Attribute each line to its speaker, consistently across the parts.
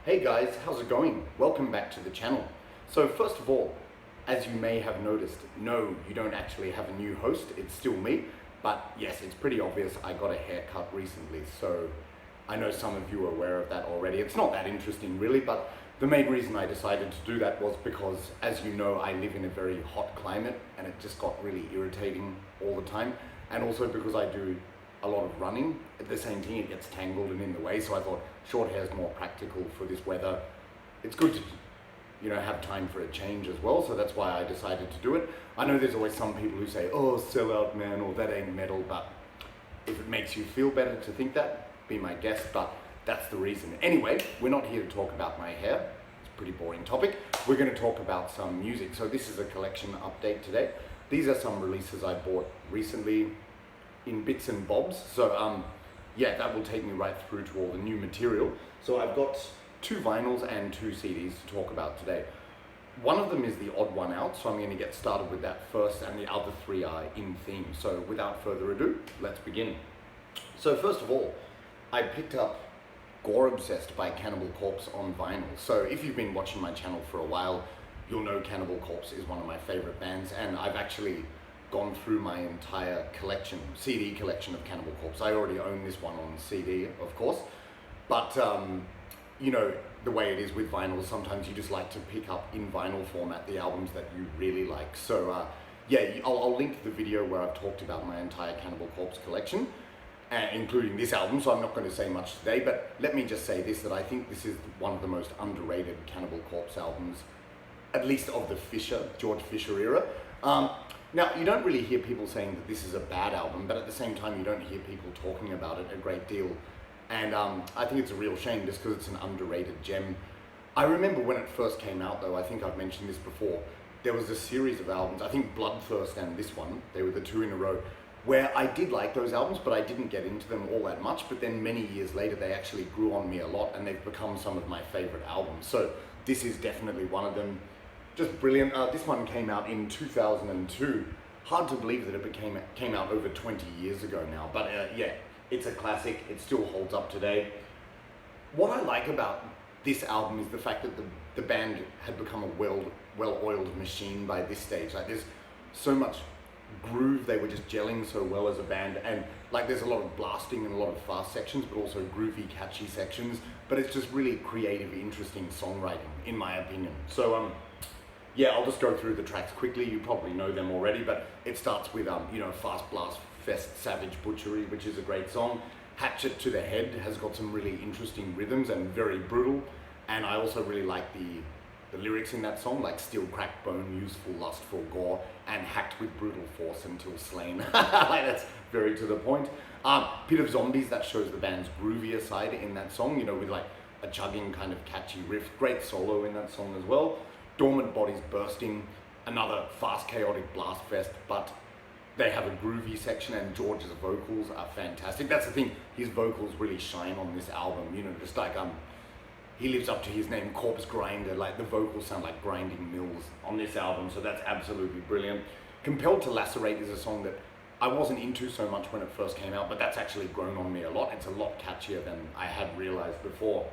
Speaker 1: Hey guys, how's it going? Welcome back to the channel. So first of all, as you may have noticed, no, you don't actually have a new host, it's still me. But yes, it's pretty obvious I got a haircut recently, so I know some of you are aware of that already. It's not that interesting really, but the main reason I decided to do that was because, as you know, I live in a very hot climate and it just got really irritating all the time. And also because I do a lot of running, at the same thing it gets tangled and in the way, so I thought short hair is more practical for this weather. It's good to, have time for a change as well, so that's why I decided to do it. I know there's always some people who say, oh, sell out man, or that ain't metal, but if it makes you feel better to think that, be my guest, but that's the reason. Anyway, we're not here to talk about my hair. It's a pretty boring topic. We're going to talk about some music. So this is a collection update today. These are some releases I bought recently in bits and bobs. So yeah, that will take me right through to all the new material. So I've got 2 vinyls and 2 CDs to talk about today. One of them is the odd one out, so I'm going to get started with that first, and the other 3 are in theme. So without further ado, let's begin. So first of all, I picked up Gorham Zest by Cannibal Corpse on vinyl. So if you've been watching my channel for a while, you'll know Cannibal Corpse is one of my favorite bands, and I've actually gone through my entire collection, CD collection of Cannibal Corpse. I already own this one on CD, of course, but the way it is with vinyl, sometimes you just like to pick up in vinyl format the albums that you really like. So yeah, I'll link the video where I've talked about my entire Cannibal Corpse collection, including this album, so I'm not going to say much today, but let me just say this, that I think this is one of the most underrated Cannibal Corpse albums, at least of the George Fisher era. Now, you don't really hear people saying that this is a bad album, but at the same time, you don't hear people talking about it a great deal. And I think it's a real shame just because it's an underrated gem. I remember when it first came out, though, I think I've mentioned this before, there was a series of albums, I think Bloodthirst and this one, they were the 2 in a row, where I did like those albums, but I didn't get into them all that much. But then many years later, they actually grew on me a lot, and they've become some of my favorite albums. So this is definitely one of them. Just brilliant. This one came out in 2002. Hard to believe that it came out over 20 years ago now, but yeah, it's a classic. It still holds up today. What I like about this album is the fact that the band had become a well-oiled machine by this stage. Like, there's so much groove, they were just gelling so well as a band, and like there's a lot of blasting and a lot of fast sections, but also groovy, catchy sections, but it's just really creative, interesting songwriting, in my opinion. So yeah, I'll just go through the tracks quickly. You probably know them already, but it starts with Fast Blast Fest Savage Butchery, which is a great song. Hatchet to the Head has got some really interesting rhythms and very brutal, and I also really like the lyrics in that song, like steel cracked bone, useful lustful gore, and hacked with brutal force until slain. Like, that's very to the point. Pit of Zombies, that shows the band's groovier side in that song, with like a chugging kind of catchy riff. Great solo in that song as well. Dormant Bodies Bursting, another fast chaotic blast fest, but they have a groovy section, and George's vocals are fantastic. That's the thing, his vocals really shine on this album, just like he lives up to his name, Corpse Grinder. Like, the vocals sound like grinding mills on this album, so that's absolutely brilliant. Compelled to Lacerate is a song that I wasn't into so much when it first came out, but that's actually grown on me a lot. It's a lot catchier than I had realized before.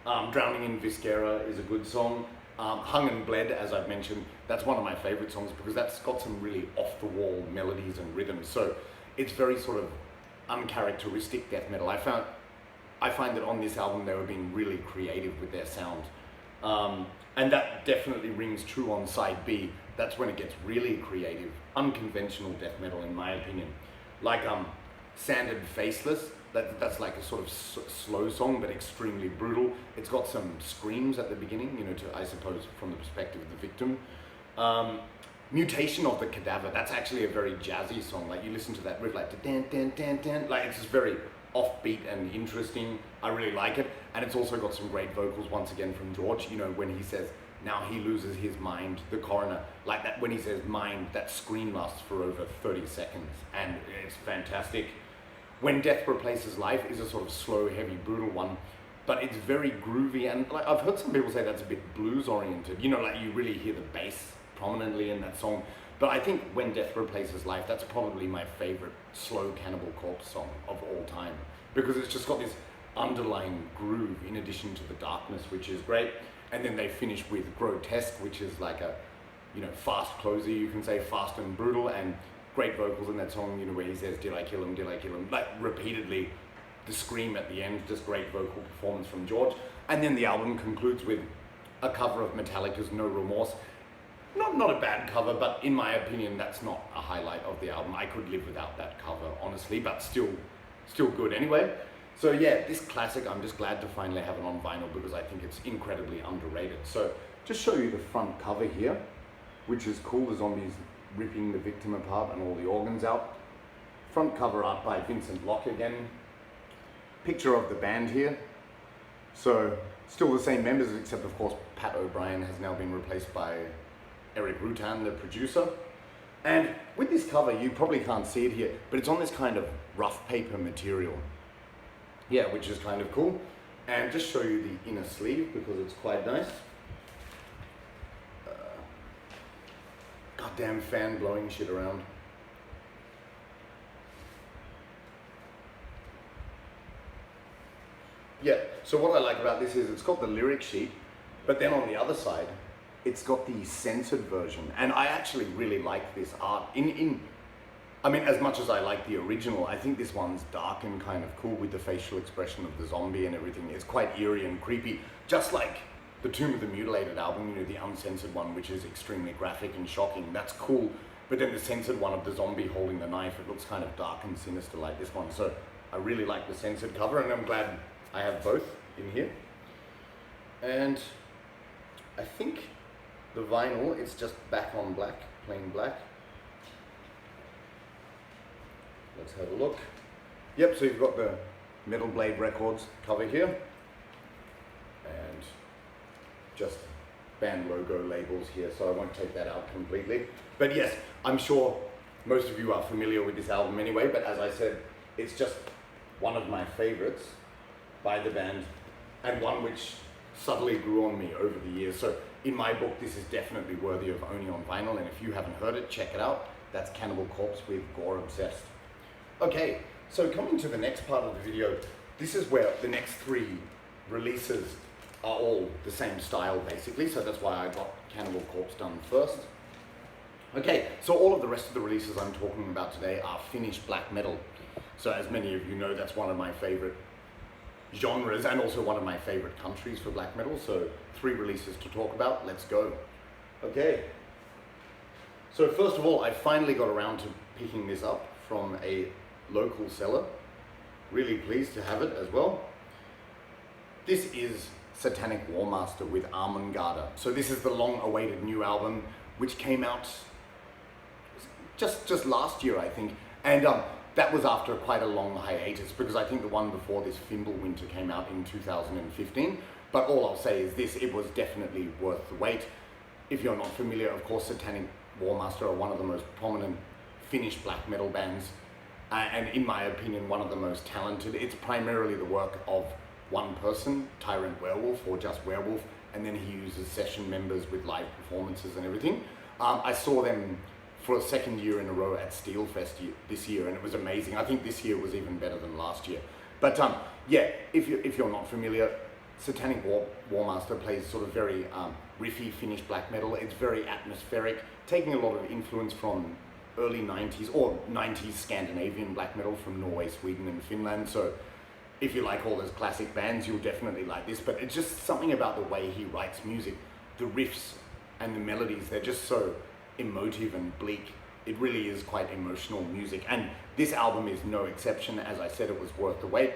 Speaker 1: Drowning in Viscera is a good song. Hung and Bled, as I've mentioned, that's one of my favorite songs because that's got some really off-the-wall melodies and rhythms. So it's very sort of uncharacteristic death metal. I find that on this album they were being really creative with their sound. And that definitely rings true on side B. That's when it gets really creative, unconventional death metal in my opinion. Like Sanded Faceless, that's like a sort of slow song, but extremely brutal. It's got some screams at the beginning, I suppose from the perspective of the victim. Mutation of the Cadaver, that's actually a very jazzy song. Like, you listen to that riff, like dan dan dan dan, like it's just very offbeat and interesting. I really like it, and it's also got some great vocals once again from George. When he says, "Now he loses his mind," the coroner, like that. When he says "mind," that scream lasts for over 30 seconds, and it's fantastic. When Death Replaces Life is a sort of slow, heavy, brutal one, but it's very groovy, and like I've heard some people say that's a bit blues oriented. Like you really hear the bass prominently in that song. But I think When Death Replaces Life, that's probably my favorite slow Cannibal Corpse song of all time, because it's just got this underlying groove in addition to the darkness, which is great. And then they finish with Grotesque, which is like a, you know, fast closer, you can say, fast and brutal, and great vocals in that song, you know, where he says, did I kill him, like repeatedly, the scream at the end, just great vocal performance from George. And then the album concludes with a cover of Metallica's No Remorse. Not a bad cover, but in my opinion, that's not a highlight of the album. I could live without that cover, honestly, but still good anyway. So yeah, this classic, I'm just glad to finally have it on vinyl because I think it's incredibly underrated. So just show you the front cover here, which is cool. The zombies ripping the victim apart and all the organs out. Front cover art by Vincent Locke again. Picture of the band here. So still the same members, except of course Pat O'Brien has now been replaced by Eric Rutan, the producer. And with this cover, you probably can't see it here, but it's on this kind of rough paper material. Yeah, which is kind of cool. And just show you the inner sleeve because it's quite nice. Goddamn fan blowing shit around. Yeah, so what I like about this is it's got the lyric sheet, but then on the other side, it's got the censored version. And I actually really like this art. I mean, as much as I like the original, I think this one's dark and kind of cool with the facial expression of the zombie and everything. It's quite eerie and creepy, just like the Tomb of the Mutilated album, you know, the uncensored one, which is extremely graphic and shocking. That's cool. But then the censored one of the zombie holding the knife, it looks kind of dark and sinister like this one. So I really like the censored cover, and I'm glad I have both in here. And I think the vinyl, it's just back on black, plain black. Let's have a look. Yep, so you've got the Metal Blade Records cover here. And just band logo labels here, so I won't take that out completely. But yes, I'm sure most of you are familiar with this album anyway, but as I said, it's just one of my favorites by the band, and one which subtly grew on me over the years. So in my book, this is definitely worthy of owning on vinyl, and if you haven't heard it, check it out. That's Cannibal Corpse with Gorham Zest. Okay, so coming to the next part of the video, this is where the next three releases are all the same style basically, so that's why I got Cannibal Corpse done first. Okay, so all of the rest of the releases I'm talking about today are Finnish black metal. So as many of you know, that's one of my favorite genres and also one of my favorite countries for black metal. So 3 releases to talk about, let's go. Okay, so first of all, I finally got around to picking this up from a local seller. Really pleased to have it as well. This is Satanic Warmaster with Armengarda. So this is the long-awaited new album, which came out just last year, I think. And that was after quite a long hiatus, because I think the one before this, Fimbulwinter, came out in 2015. But all I'll say is this, it was definitely worth the wait. If you're not familiar, of course, Satanic Warmaster are one of the most prominent Finnish black metal bands, and in my opinion, one of the most talented. It's primarily the work of one person, Tyrant Werewolf, or just Werewolf, and then he uses session members with live performances and everything. I saw them for a 2nd year in a row at Steelfest this year, and it was amazing. I think this year was even better than last year. But yeah, if you're not familiar, Satanic Warmaster plays sort of very riffy Finnish black metal. It's very atmospheric, taking a lot of influence from early 90s or 90s Scandinavian black metal from Norway, Sweden and Finland. So if you like all those classic bands, you'll definitely like this. But it's just something about the way he writes music, the riffs and the melodies, they're just so emotive and bleak. It really is quite emotional music, and this album is no exception. As I said, it was worth the wait.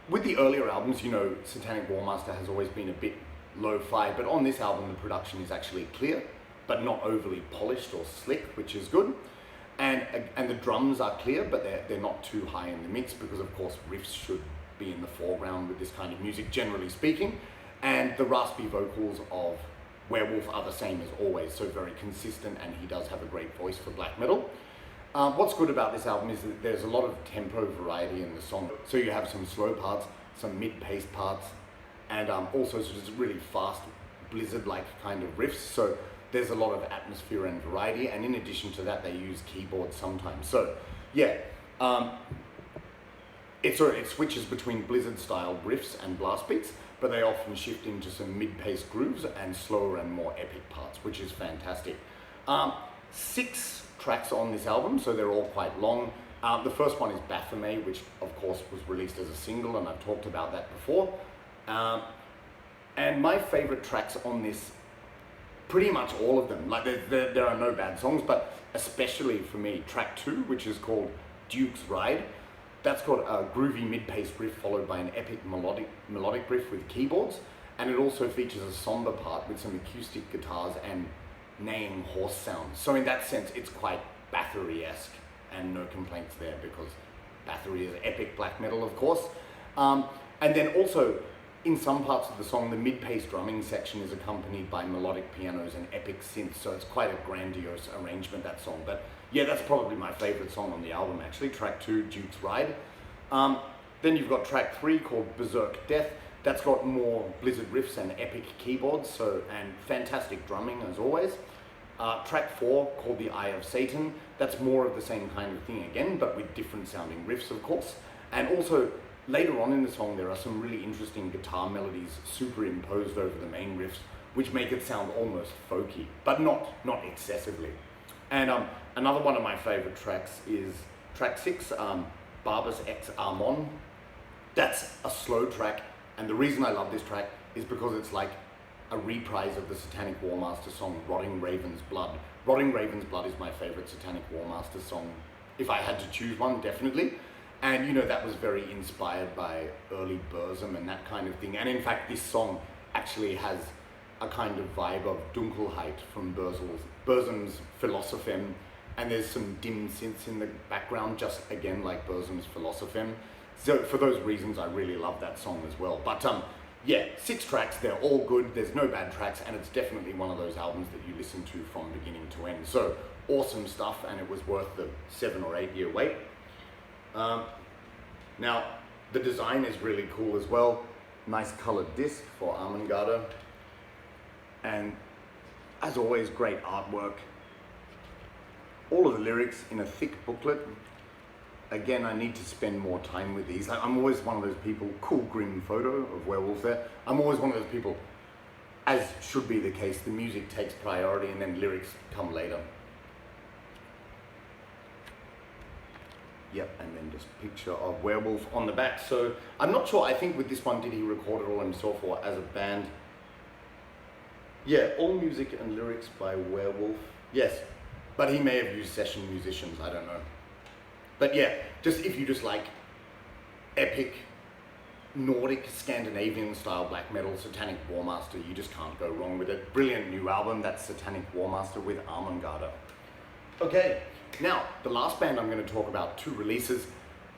Speaker 1: With the earlier albums, you know, Satanic Warmaster has always been a bit lo-fi, but on this album the production is actually clear, but not overly polished or slick, which is good. And the drums are clear, but they're not too high in the mix, because of course riffs should be in the foreground with this kind of music, generally speaking. And the raspy vocals of Werewolf are the same as always, so very consistent, and he does have a great voice for black metal. What's good about this album is that there's a lot of tempo variety in the song. So you have some slow parts, some mid-paced parts, and also just really fast blizzard-like kind of riffs. So there's a lot of atmosphere and variety, and in addition to that, they use keyboards sometimes. So yeah, it switches between Blizzard-style riffs and blast beats, but they often shift into some mid-paced grooves and slower and more epic parts, which is fantastic. 6 tracks on this album, so they're all quite long. The first one is Baphomet, which of course was released as a single, and I've talked about that before. And my favorite tracks on this, pretty much all of them, like there are no bad songs, but especially for me, track 2, which is called Duke's Ride. That's got a groovy mid-paced riff followed by an epic melodic riff with keyboards, and it also features a somber part with some acoustic guitars and neighing horse sounds. So in that sense, it's quite Bathory-esque, and no complaints there, because Bathory is epic black metal, of course. And then also, in some parts of the song, the mid-paced drumming section is accompanied by melodic pianos and epic synths, so it's quite a grandiose arrangement, that song. But yeah, that's probably my favorite song on the album, actually, track 2, Duke's Ride. Then you've got track 3 called Berserk Death. That's got more Blizzard riffs and epic keyboards, and fantastic drumming as always. Track 4 called The Eye of Satan. That's more of the same kind of thing again, but with different sounding riffs, of course. And also, later on in the song, there are some really interesting guitar melodies superimposed over the main riffs, which make it sound almost folky, but not excessively. And another one of my favorite tracks is track 6, Barbus X Armon. That's a slow track, and the reason I love this track is because it's like a reprise of the Satanic Warmaster song, Rotting Raven's Blood. Rotting Raven's Blood is my favorite Satanic Warmaster song. If I had to choose one, definitely. And you know, that was very inspired by early Burzum and that kind of thing. And in fact, this song actually has a kind of vibe of Dunkelheit from Burzum's Philosophem. And there's some dim synths in the background, just again like Burzum's Philosophem. So for those reasons, I really love that song as well. But yeah, 6 tracks, they're all good, there's no bad tracks, and it's definitely one of those albums that you listen to from beginning to end. So awesome stuff, and it was worth the 7 or 8 year wait. Now, the design is really cool as well. Nice colored disc for Armengarde. And as always, great artwork. All of the lyrics in a thick booklet. Again, I need to spend more time with these. I'm always one of those people, cool grim photo of werewolf there. I'm always one of those people, as should be the case, the music takes priority and then lyrics come later. Yep, and then just picture of werewolf on the back. So I'm not sure, I think with this one, did he record it all himself or as a band? Yeah, all music and lyrics by Werewolf. Yes, but he may have used session musicians, I don't know. But yeah, just if you just like epic, Nordic, Scandinavian style black metal, Satanic Warmaster, you just can't go wrong with it. Brilliant new album, that's Satanic Warmaster with Armengarde. Okay, now the last band I'm going to talk about, 2 releases.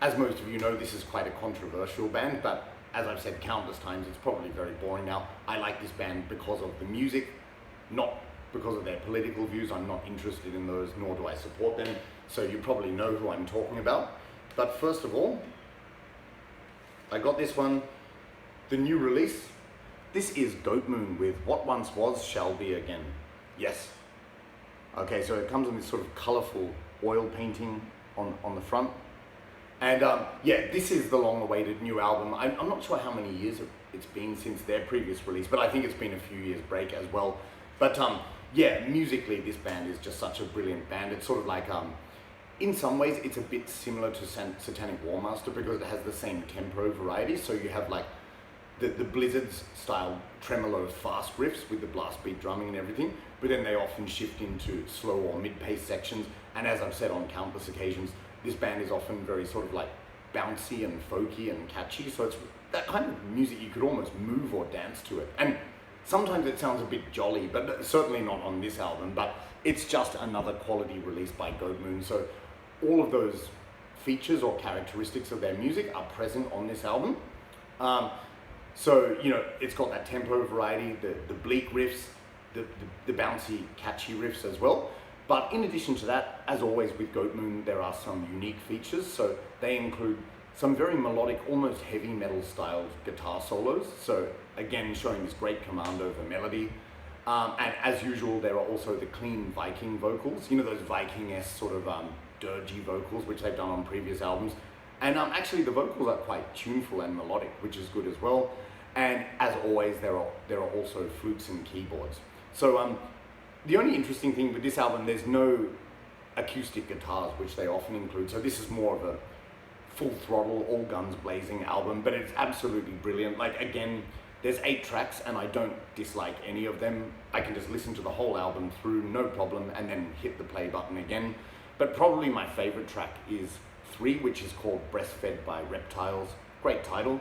Speaker 1: As most of you know, this is quite a controversial band, but as I've said countless times, it's probably very boring now. I like this band because of the music, not because of their political views. I'm not interested in those, nor do I support them. So you probably know who I'm talking about. But first of all, I got this one, the new release. This is Dopeman with What Once Was Shall Be Again. Yes. Okay, so it comes in this sort of colorful oil painting on the front. And yeah, this is the long-awaited new album. I'm not sure how many years it's been since their previous release, but I think it's been a few years break as well. But yeah, musically, this band is just such a brilliant band. It's sort of like, in some ways, it's a bit similar to Satanic Warmaster because it has the same tempo variety. So you have like the Blizzard's style tremolo fast riffs with the blast beat drumming and everything, but then they often shift into slow or mid-paced sections. And as I've said on countless occasions, this band is often very sort of like bouncy and folky and catchy. So it's that kind of music you could almost move or dance to it. And sometimes it sounds a bit jolly, but certainly not on this album. But it's just another quality release by Dopeman. So all of those features or characteristics of their music are present on this album. So, you know, it's got that tempo variety, the bleak riffs, the bouncy, catchy riffs as well. But in addition to that, as always with Dopeman, there are some unique features. So they include some very melodic, almost heavy metal styled guitar solos. So again, showing this great command over melody. And as usual, there are also the clean Viking vocals. You know, those Viking-esque sort of dirgy vocals, which they've done on previous albums. And actually the vocals are quite tuneful and melodic, which is good as well. And as always, there are also flutes and keyboards. So the only interesting thing with this album, there's no acoustic guitars, which they often include. So this is more of a full throttle, all guns blazing album, but it's absolutely brilliant. Like, again, there's 8 tracks and I don't dislike any of them. I can just listen to the whole album through, no problem, and then hit the play button again. But probably my favorite track is 3, which is called Breastfed by Reptiles. Great title.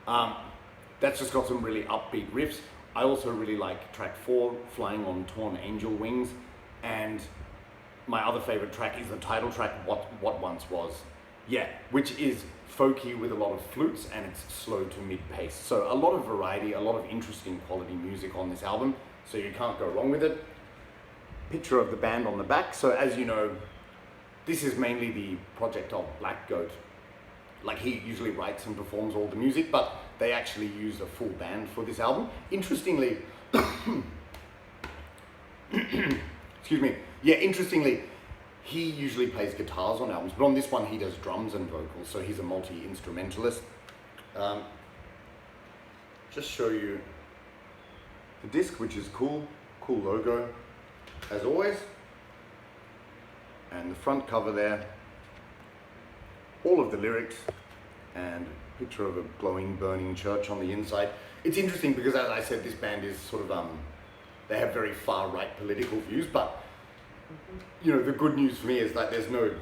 Speaker 1: That's just got some really upbeat riffs. I also really like track 4, Flying on Torn Angel Wings. And my other favorite track is the title track, What Once Was. Yeah, which is folky with a lot of flutes and it's slow to mid-pace. So a lot of variety, a lot of interesting quality music on this album. So you can't go wrong with it. Picture of the band on the back. So as you know, this is mainly the project of Black Goat. Like, he usually writes and performs all the music, but they actually use a full band for this album. Interestingly, excuse me. Yeah, interestingly, he usually plays guitars on albums, but on this one he does drums and vocals, so he's a multi-instrumentalist. Just show you the disc, which is cool logo, as always. And the front cover there, all of the lyrics, and a picture of a glowing, burning church on the inside. It's interesting because, as I said, this band is sort of, they have very far-right political views, but, you know, the good news for me is that there's no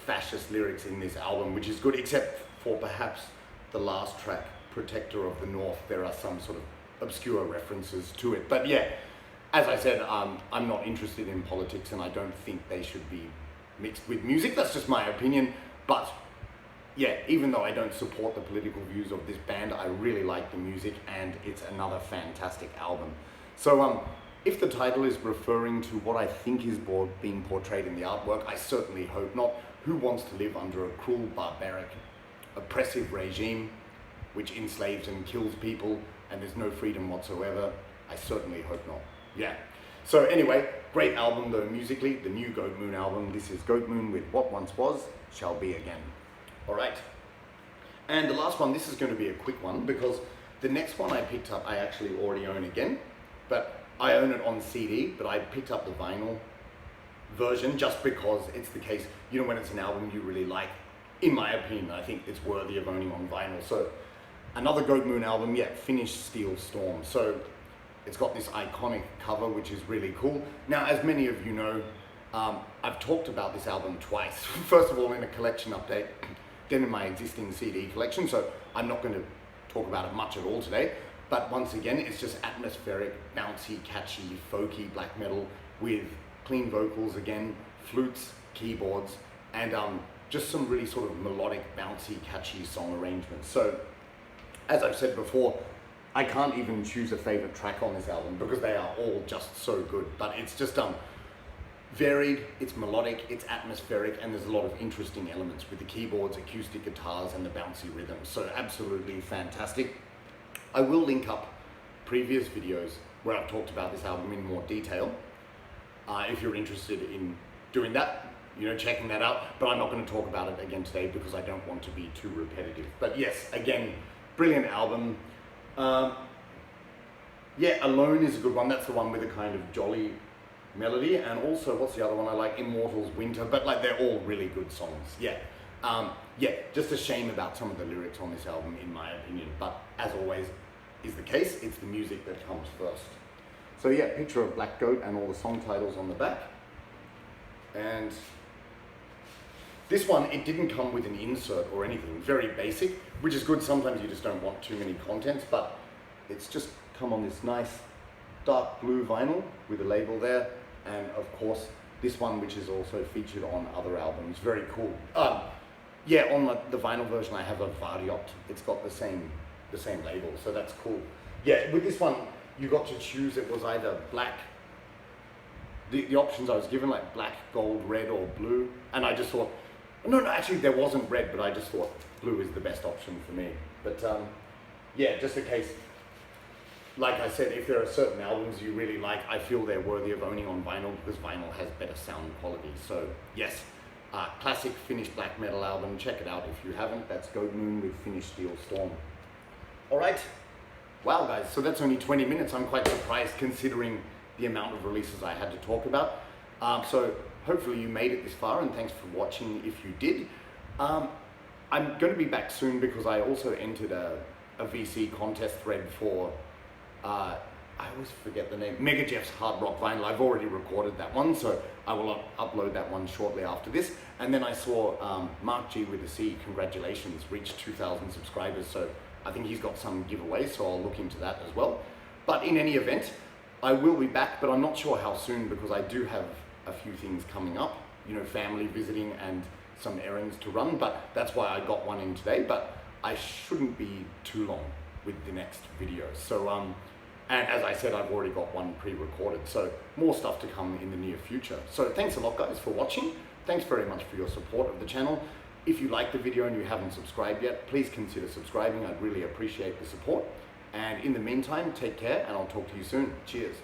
Speaker 1: fascist lyrics in this album, which is good, except for perhaps the last track, Protector of the North. There are some sort of obscure references to it. But yeah, as I said, I'm not interested in politics and I don't think they should be mixed with music. That's just my opinion. But yeah, even though I don't support the political views of this band, I really like the music and it's another fantastic album. So if the title is referring to what I think is being portrayed in the artwork, I certainly hope not. Who wants to live under a cruel, barbaric, oppressive regime which enslaves and kills people and there's no freedom whatsoever? I certainly hope not. Yeah. So anyway, great album though musically, the new Goat Moon album. This is Goat Moon with What Once Was, Shall Be Again. All right. And the last one, this is going to be a quick one because the next one I picked up, I actually already own again, but I own it on CD, but I picked up the vinyl version just because it's the case, you know, when it's an album you really like, in my opinion, I think it's worthy of owning on vinyl. So another Goat Moon album, yeah, Finnish Steel Storm. So it's got this iconic cover, which is really cool. Now, as many of you know, I've talked about this album twice. First of all, in a collection update, then in my existing CD collection. So I'm not going to talk about it much at all today. But once again, it's just atmospheric, bouncy, catchy, folky black metal with clean vocals again, flutes, keyboards, and just some really sort of melodic, bouncy, catchy song arrangements. So, as I've said before, I can't even choose a favorite track on this album because they are all just so good. But it's just varied, it's melodic, it's atmospheric, and there's a lot of interesting elements with the keyboards, acoustic guitars, and the bouncy rhythms. So absolutely fantastic. I will link up previous videos where I've talked about this album in more detail. If you're interested in doing that, you know, checking that out. But I'm not going to talk about it again today because I don't want to be too repetitive. But yes, again, brilliant album. Yeah, Alone is a good one. That's the one with a kind of jolly melody. And also, what's the other one I like? Immortals Winter. But like, they're all really good songs. Yeah. Yeah, just a shame about some of the lyrics on this album, in my opinion. But as always is the case, it's the music that comes first. So yeah, picture of Black Goat and all the song titles on the back. And this one, it didn't come with an insert or anything, very basic, which is good. Sometimes you just don't want too many contents, but it's just come on this nice dark blue vinyl with a label there. And of course, this one, which is also featured on other albums, very cool. Yeah, on the vinyl version, I have a Variot. It's got the same label, so that's cool. Yeah, with this one, you got to choose. It was either black. The options I was given, like black, gold, red, or blue. And I just thought, no, actually there wasn't red, but I just thought blue is the best option for me. But yeah, just in case, like I said, if there are certain albums you really like, I feel they're worthy of owning on vinyl because vinyl has better sound quality. So yes, classic Finnish black metal album. Check it out if you haven't. That's Dopeman with Finnish Steel Storm. All right. Wow, guys, so that's only 20 minutes. I'm quite surprised considering the amount of releases I had to talk about. So hopefully you made it this far, and thanks for watching if you did. I'm going to be back soon because I also entered a VC contest thread for, I always forget the name, Mega Jeff's Hard Rock Vinyl. I've already recorded that one, so I will upload that one shortly after this. And then I saw Mark G with a C, congratulations, reached 2,000 subscribers. So I think he's got some giveaways, so I'll look into that as well. But in any event, I will be back, but I'm not sure how soon because I do have a few things coming up, you know, family visiting and some errands to run, but that's why I got one in today. But I shouldn't be too long with the next video. So, and as I said, I've already got one pre-recorded, so more stuff to come in the near future. So thanks a lot, guys, for watching. Thanks very much for your support of the channel. If you like the video and you haven't subscribed yet, please consider subscribing. I'd really appreciate the support. And in the meantime, take care, and I'll talk to you soon. Cheers.